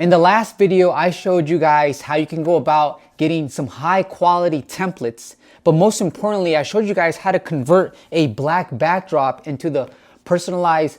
In the last video, I showed you guys how you can go about getting some high quality templates, but most importantly, I showed you guys how to convert a black backdrop into the personalized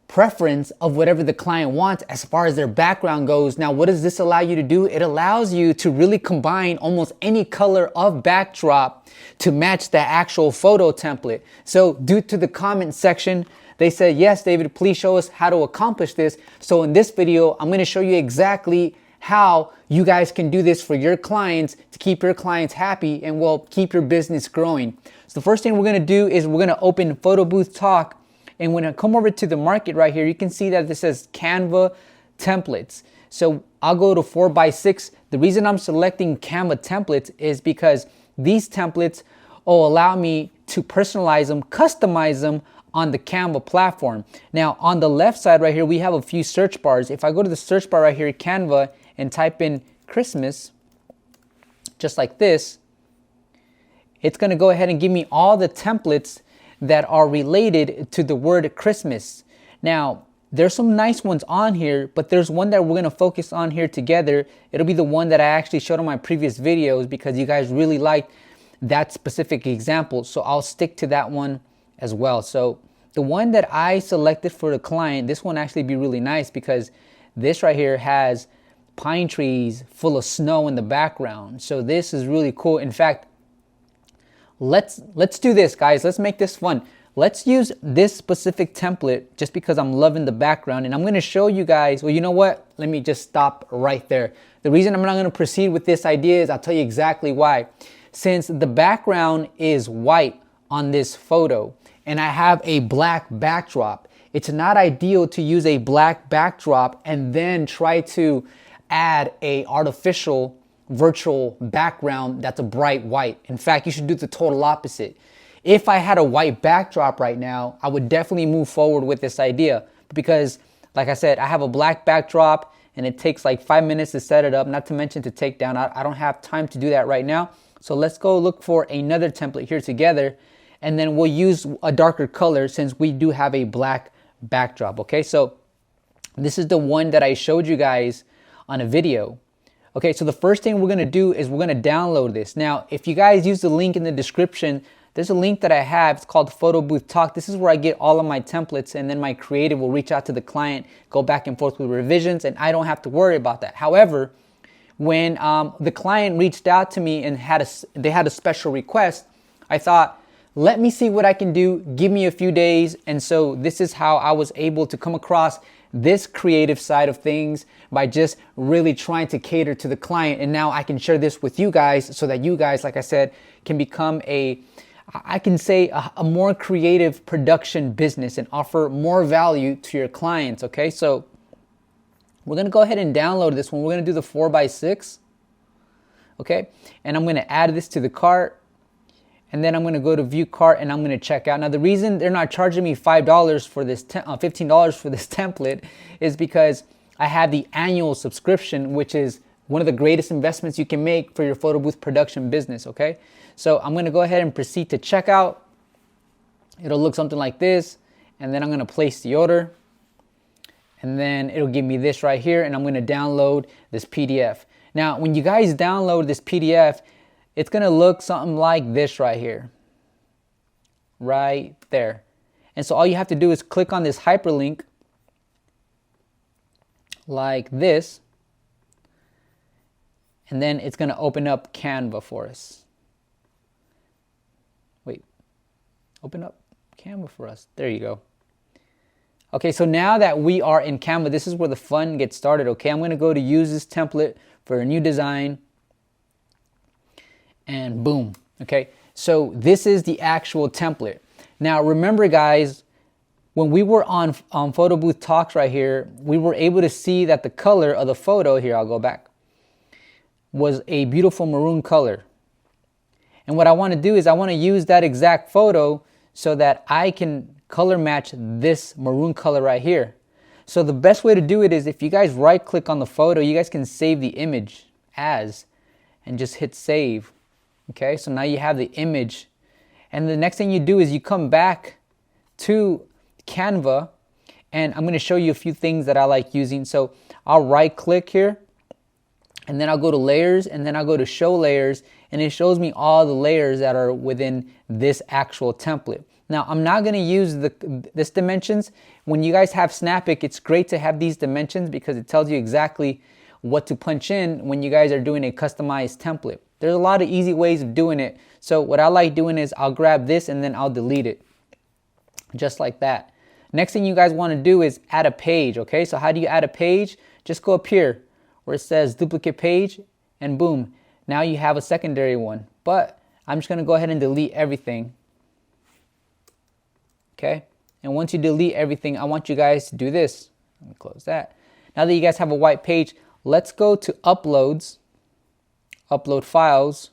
preference of whatever the client wants as far as their background goes. Now, what does this allow you to do? It allows you to really combine almost any color of backdrop to match the actual photo template. So due to the comment section, they said, yes, David, please show us how to accomplish this. So in this video, I'm going to show you exactly how you guys can do this for your clients to keep your clients happy and will keep your business growing. So the first thing we're going to do is we're going to open Photo Booth Talk. And when I come over to the market right here, you can see that this says Canva templates. So I'll go to 4x6. The reason I'm selecting Canva templates is because these templates will allow me to personalize them, customize them on the Canva platform. Now on the left side right here, we have a few search bars. If I go to the search bar right here, Canva, and type in Christmas, just like this, it's going to go ahead and give me all the templates that are related to the word Christmas. Now, there's some nice ones on here, but there's one that we're going to focus on here together. It'll be the one that I actually showed on my previous videos because you guys really liked that specific example. So I'll stick to that one as well. So the one that I selected for the client, this one actually be really nice because this right here has pine trees full of snow in the background. So this is really cool. In fact, let's do this, guys. Let's make this fun. Let's use this specific template just because I'm loving the background, and I'm going to show you guys. Well, you know what? Let me just stop right there. The reason I'm not going to proceed with this idea is I'll tell you exactly why. Since the background is white on this photo and I have a black backdrop, it's not ideal to use a black backdrop and then try to add a artificial virtual background that's a bright white. In fact, you should do the total opposite. If I had a white backdrop right now, I would definitely move forward with this idea because, like I said, I have a black backdrop and it takes like 5 minutes to set it up, not to mention to take down. I don't have time to do that right now. So let's go look for another template here together, and then we'll use a darker color since we do have a black backdrop. Okay, so this is the one that I showed you guys on a video. Okay, so the first thing we're going to do is we're going to download this. Now, if you guys use the link in the description, there's a link that I have. It's called Photo Booth Talk. This is where I get all of my templates, and then my creative will reach out to the client, go back and forth with revisions, and I don't have to worry about that. However, when the client reached out to me and they had a special request, I thought, let me see what I can do. Give me a few days. And so this is how I was able to come across this creative side of things by just really trying to cater to the client. And now I can share this with you guys so that you guys, like I said, can become a more creative production business and offer more value to your clients. Okay, so we're going to go ahead and download this one. We're going to do the 4x6. Okay, and I'm going to add this to the cart. And then I'm going to go to view cart and I'm going to check out. Now, the reason they're not charging me $5 for this, $15 for this template is because I have the annual subscription, which is one of the greatest investments you can make for your photo booth production business. Okay, so I'm going to go ahead and proceed to checkout. It'll look something like this, and then I'm going to place the order, and then it'll give me this right here, and I'm going to download this PDF. Now, when you guys download this PDF, it's going to look something like this right here, right there. And so all you have to do is click on this hyperlink like this, and then it's going to open up Canva for us. Wait, open up Canva for us. There you go. Okay, so now that we are in Canva, this is where the fun gets started. Okay, I'm going to go to use this template for a new design. And boom. Okay, so this is the actual template. Now remember, guys, when we were on Photo Booth Talks right here, we were able to see that the color of the photo, here I'll go back, was a beautiful maroon color. And what I want to do is I want to use that exact photo so that I can color match this maroon color right here. So the best way to do it is if you guys right click on the photo, you guys can save the image as and just hit save. Okay, so now you have the image, and the next thing you do is you come back to Canva, and I'm going to show you a few things that I like using. So I'll right click here, and then I'll go to layers, and then I'll go to show layers, and it shows me all the layers that are within this actual template. Now, I'm not going to use this dimensions. When you guys have Snappic, it's great to have these dimensions because it tells you exactly what to punch in when you guys are doing a customized template. There's a lot of easy ways of doing it. So what I like doing is I'll grab this and then I'll delete it. Just like that. Next thing you guys want to do is add a page, okay? So how do you add a page? Just go up here where it says duplicate page, and boom, now you have a secondary one. But I'm just going to go ahead and delete everything. Okay? And once you delete everything, I want you guys to do this. Let me close that. Now that you guys have a white page, let's go to uploads, upload files,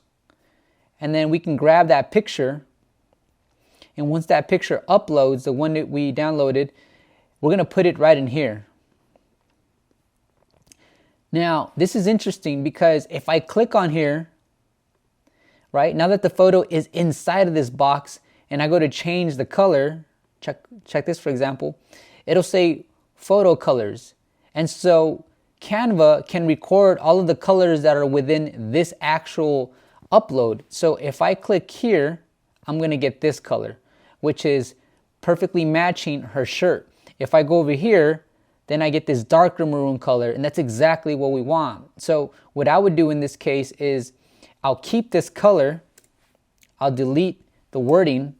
and then we can grab that picture. And once that picture uploads, the one that we downloaded, we're going to put it right in here. Now, this is interesting because if I click on here, right, now that the photo is inside of this box and I go to change the color, check this for example, it'll say photo colors. And so Canva can record all of the colors that are within this actual upload. So if I click here, I'm going to get this color, which is perfectly matching her shirt. If I go over here, then I get this darker maroon color, and that's exactly what we want. So what I would do in this case is I'll keep this color, I'll delete the wording,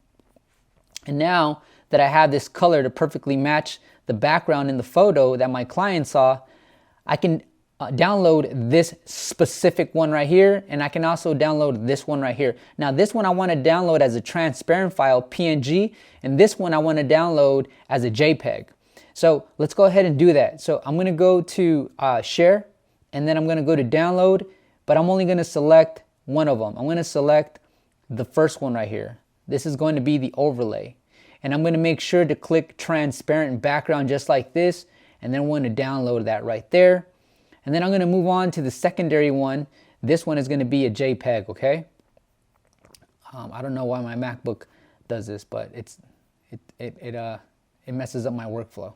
and now that I have this color to perfectly match the background in the photo that my client saw, I can download this specific one right here, and I can also download this one right here. Now this one I want to download as a transparent file, PNG, and this one I want to download as a JPEG. So let's go ahead and do that. So I'm going to go to share, and then I'm going to go to download, but I'm only going to select one of them. I'm going to select the first one right here. This is going to be the overlay. And I'm going to make sure to click transparent background just like this, and then I'm going to download that right there. And then I'm going to move on to the secondary one. This one is going to be a JPEG, okay? I don't know why my MacBook does this, but it messes up my workflow.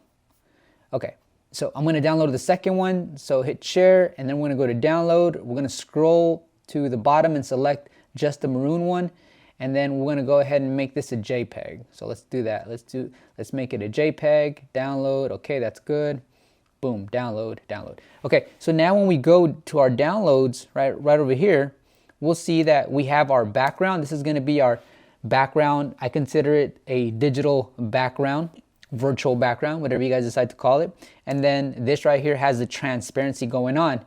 Okay, so I'm going to download the second one. So hit share, and then we're going to go to download. We're going to scroll to the bottom and select just the maroon one. And then we're going to go ahead and make this a JPEG. So let's do that. Let's make it a JPEG, download. Okay, that's good. Boom, download, download. Okay, so now when we go to our downloads, right over here, we'll see that we have our background. This is going to be our background. I consider it a digital background, virtual background, whatever you guys decide to call it. And then this right here has the transparency going on.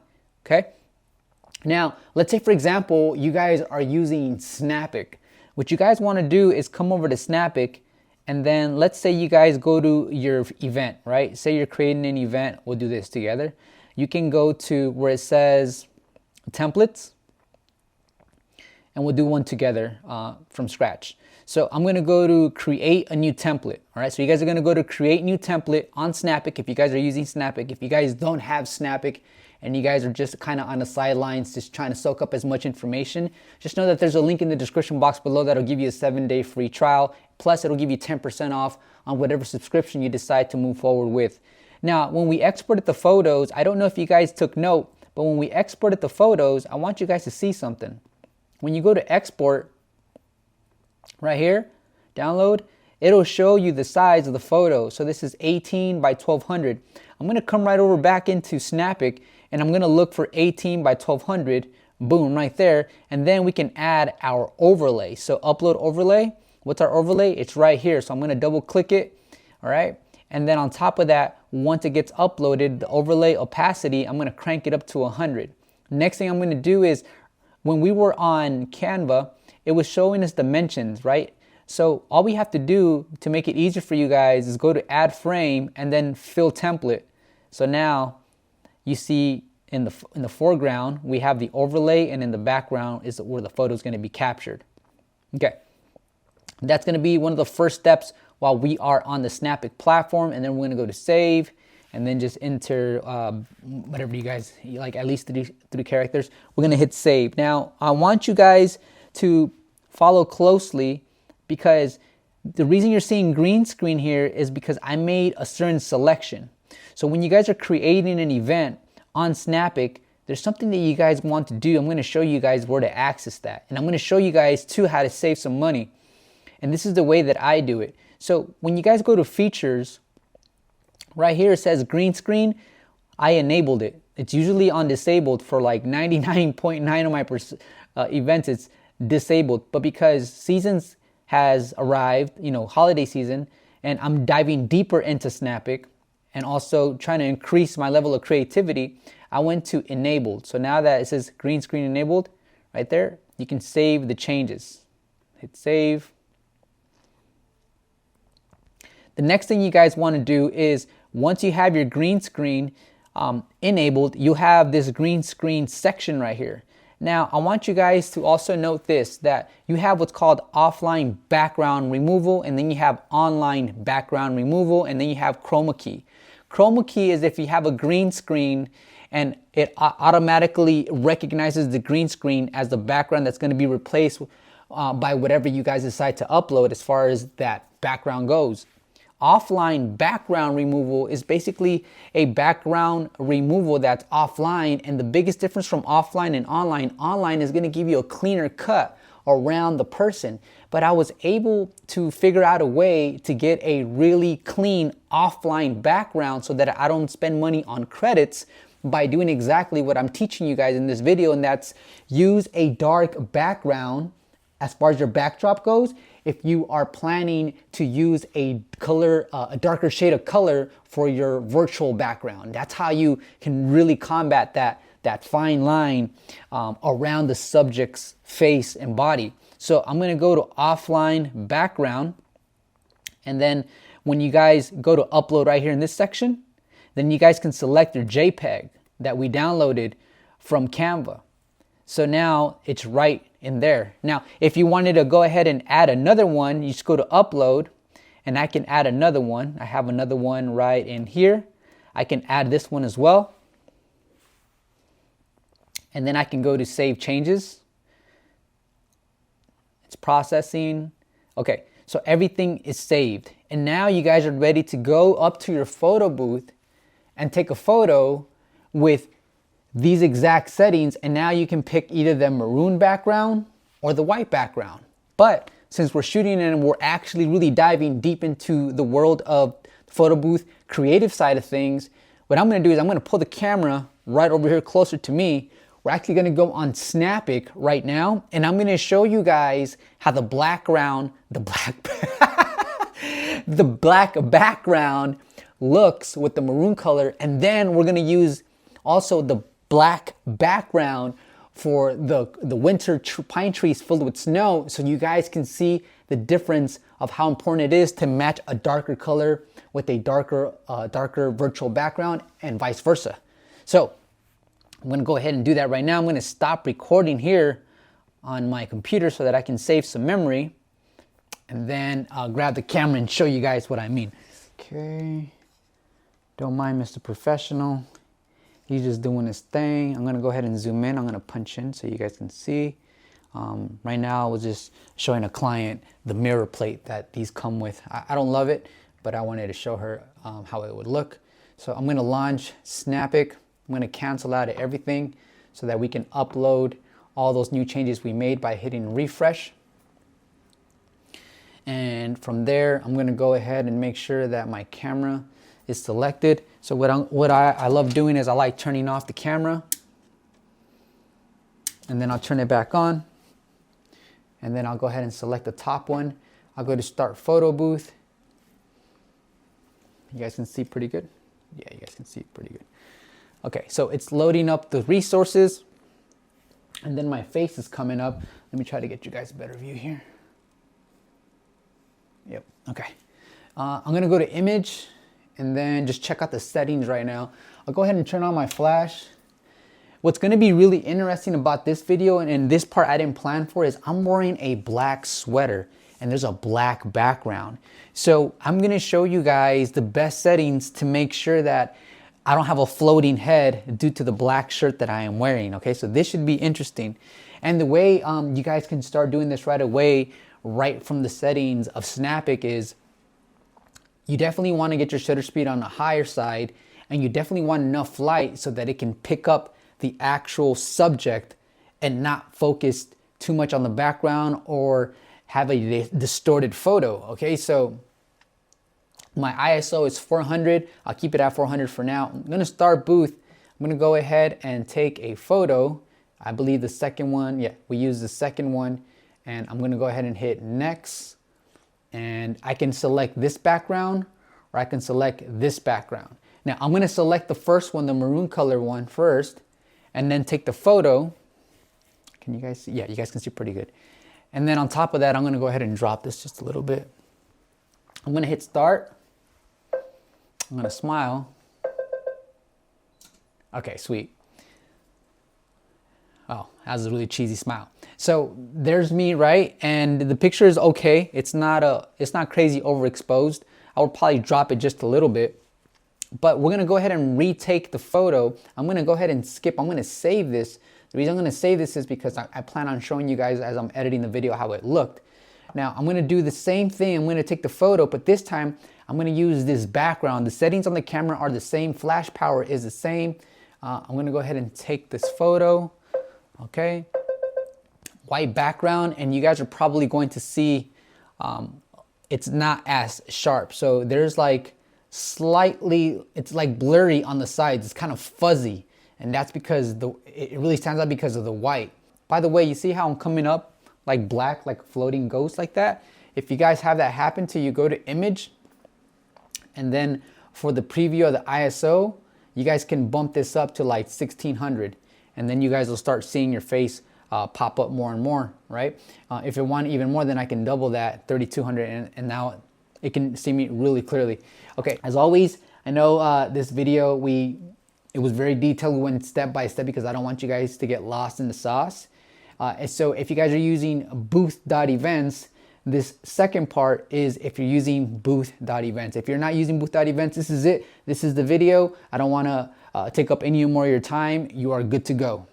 Okay. Now, let's say for example, you guys are using Snappic. What you guys want to do is come over to Snappic, and then let's say you guys go to your event, right? Say you're creating an event. We'll do this together. You can go to where it says templates, and we'll do one together from scratch. So I'm going to go to create a new template. All right. So you guys are going to go to create new template on Snappic. If you guys are using Snappic, if you guys don't have Snappic and you guys are just kind of on the sidelines, just trying to soak up as much information, just know that there's a link in the description box below that'll give you a 7-day free trial. Plus it'll give you 10% off on whatever subscription you decide to move forward with. Now, when we exported the photos, I don't know if you guys took note, but when we exported the photos, I want you guys to see something. When you go to export, right here, download, it'll show you the size of the photo. So this is 18 by 1200. I'm going to come right over back into Snappic, and I'm going to look for 18 by 1200. Boom, right there. And then we can add our overlay. So upload overlay. What's our overlay? It's right here. So I'm going to double click it. All right. And then on top of that, once it gets uploaded, the overlay opacity, I'm going to crank it up to 100. Next thing I'm going to do is, when we were on Canva, it was showing us dimensions, right? So all we have to do to make it easier for you guys is go to add frame and then fill template. So now you see in the foreground, we have the overlay, and in the background is where the photo is going to be captured. Okay. That's going to be one of the first steps while we are on the Snappic platform. And then we're going to go to save, and then just enter whatever you guys like, at least three characters. We're going to hit save. Now, I want you guys to follow closely, because the reason you're seeing green screen here is because I made a certain selection. So when you guys are creating an event, on Snappic, there's something that you guys want to do. I'm going to show you guys where to access that. And I'm going to show you guys too how to save some money. And this is the way that I do it. So when you guys go to features, right here it says green screen. I enabled it. It's usually on disabled for like 99.9 of my events. It's disabled. But because seasons has arrived, holiday season, and I'm diving deeper into Snappic and also trying to increase my level of creativity, I went to enabled. So now that it says green screen enabled right there, you can save the changes. Hit save. The next thing you guys want to do is once you have your green screen enabled, you have this green screen section right here. Now, I want you guys to also note this, that you have what's called offline background removal, and then you have online background removal, and then you have chroma key. Chroma key is if you have a green screen and it automatically recognizes the green screen as the background that's going to be replaced by whatever you guys decide to upload as far as that background goes. Offline background removal is basically a background removal that's offline, and the biggest difference from offline and online is going to give you a cleaner cut around the person. But I was able to figure out a way to get a really clean offline background so that I don't spend money on credits by doing exactly what I'm teaching you guys in this video, and that's use a dark background as far as your backdrop goes. If you are planning to use a color, a darker shade of color for your virtual background, that's how you can really combat that fine line around the subject's face and body. So I'm going to go to offline background, and then when you guys go to upload right here in this section, then you guys can select your JPEG that we downloaded from Canva. So now it's right in there. Now, if you wanted to go ahead and add another one, you just go to upload, and I can add another one. I have another one right in here. I can add this one as well. And then I can go to save changes. It's processing. Okay, so everything is saved. And now you guys are ready to go up to your photo booth and take a photo with these exact settings, and now you can pick either the maroon background or the white background. But since we're shooting and we're actually really diving deep into the world of photo booth creative side of things, what I'm going to do is I'm going to pull the camera right over here closer to me. We're actually going to go on Snappic right now, and I'm going to show you guys how the black background looks with the maroon color, and then we're going to use also the black background for the winter pine trees filled with snow, so you guys can see the difference of how important it is to match a darker color with a darker virtual background, and vice versa. So I'm going to go ahead and do that right now. I'm going to stop recording here on my computer so that I can save some memory, and then I'll grab the camera and show you guys what I mean. Okay, don't mind Mr. Professional. He's just doing his thing. I'm going to go ahead and zoom in. I'm going to punch in so you guys can see. Right now, I was just showing a client the mirror plate that these come with. I don't love it, but I wanted to show her how it would look. So I'm going to launch Snappic. I'm going to cancel out everything so that we can upload all those new changes we made by hitting refresh. And from there, I'm going to go ahead and make sure that my camera is selected. So what I love doing is I like turning off the camera, and then I'll turn it back on, and then I'll go ahead and select the top one. I'll go to start photo booth. You guys can see pretty good? Yeah, you guys can see pretty good. Okay, so it's loading up the resources, and then my face is coming up. Let me try to get you guys a better view here. Yep, okay. I'm gonna go to image, and then just check out the settings right now. I'll go ahead and turn on my flash. What's gonna be really interesting about this video, and this part I didn't plan for, is I'm wearing a black sweater and there's a black background. So I'm gonna show you guys the best settings to make sure that I don't have a floating head due to the black shirt that I am wearing, okay? So this should be interesting. And the way you guys can start doing this right away, right from the settings of Snappic, is you definitely want to get your shutter speed on the higher side, and you definitely want enough light so that it can pick up the actual subject and not focus too much on the background or have a distorted photo. Okay, so my ISO is 400. I'll keep it at 400 for now. I'm gonna start booth. I'm gonna go ahead and take a photo. I believe the second one, yeah, we use the second one, and I'm gonna go ahead and hit next. And I can select this background, or I can select this background. Now I'm gonna select the first one, the maroon color one first, and then take the photo. Can you guys see? Yeah, you guys can see pretty good. And then on top of that, I'm gonna go ahead and drop this just a little bit. I'm gonna hit start. I'm gonna smile. Okay, sweet. Oh, that was a really cheesy smile. So there's me, right? And the picture is okay. It's not crazy overexposed. I would probably drop it just a little bit. But we're gonna go ahead and retake the photo. I'm gonna go ahead and skip. I'm gonna save this. The reason I'm gonna save this is because I plan on showing you guys as I'm editing the video how it looked. Now I'm gonna do the same thing. I'm gonna take the photo, but this time I'm gonna use this background. The settings on the camera are the same. Flash power is the same. I'm gonna go ahead and take this photo. Okay. White background, and you guys are probably going to see it's not as sharp. So there's like slightly, it's like blurry on the sides. It's kind of fuzzy, and that's because it really stands out because of the white. By the way, you see how I'm coming up like black, like floating ghost like that? If you guys have that happen to you, go to image, and then for the preview of the ISO, you guys can bump this up to like 1600, and then you guys will start seeing your face pop up more and more, right? If you want even more, then I can double that, 3200, and now it can see me really clearly. Okay, as always, I know this video, it was very detailed. We went step by step because I don't want you guys to get lost in the sauce. And so if you guys are using booth.events, this second part is if you're using booth.events. If you're not using booth.events, this is it. This is the video. I don't want to take up any more of your time. You are good to go.